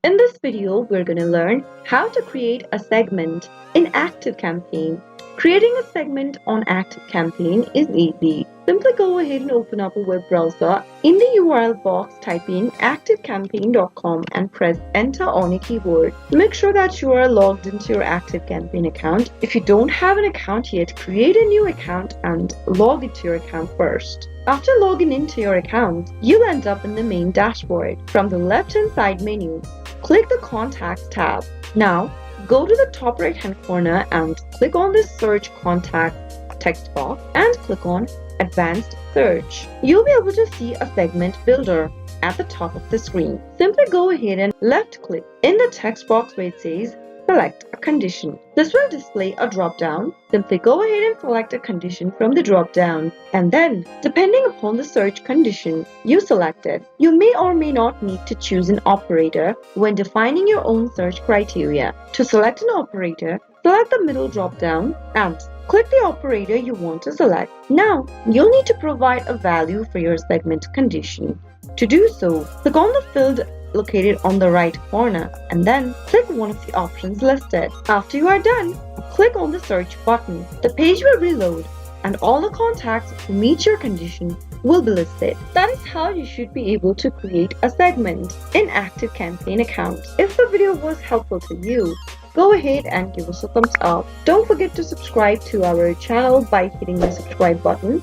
In this video, we're going to learn how to create a segment in ActiveCampaign. Creating a segment on ActiveCampaign is easy. Simply go ahead and open up a web browser. In the URL box, type in activecampaign.com and press enter on your keyboard. Make sure that you are logged into your ActiveCampaign account. If you don't have an account yet, create a new account and log into your account first. After logging into your account, you'll end up in the main dashboard. From the left-hand side menu, click the Contacts tab. Now, go to the top right-hand corner and click on the Search Contact text box and click on Advanced Search. You'll be able to see a segment builder at the top of the screen. Simply go ahead and left-click in the text box where it says Select a condition. This will display a drop-down. Simply go ahead and select a condition from the drop-down. And then, depending upon the search condition you selected, you may or may not need to choose an operator when defining your own search criteria. To select an operator, select the middle drop-down and click the operator you want to select. Now, you'll need to provide a value for your segment condition. To do so, click on the field located on the right corner and then click one of the options listed. After you are done, click on the search button. The page will reload and all the contacts who meet your condition will be listed. That is how you should be able to create a segment in ActiveCampaign account. If the video was helpful to you, go ahead and give us a thumbs up. Don't forget to subscribe to our channel by hitting the subscribe button.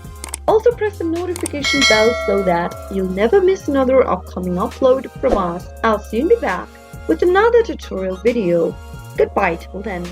Also press the notification bell so that you'll never miss another upcoming upload from us. I'll soon be back with another tutorial video. Goodbye till then.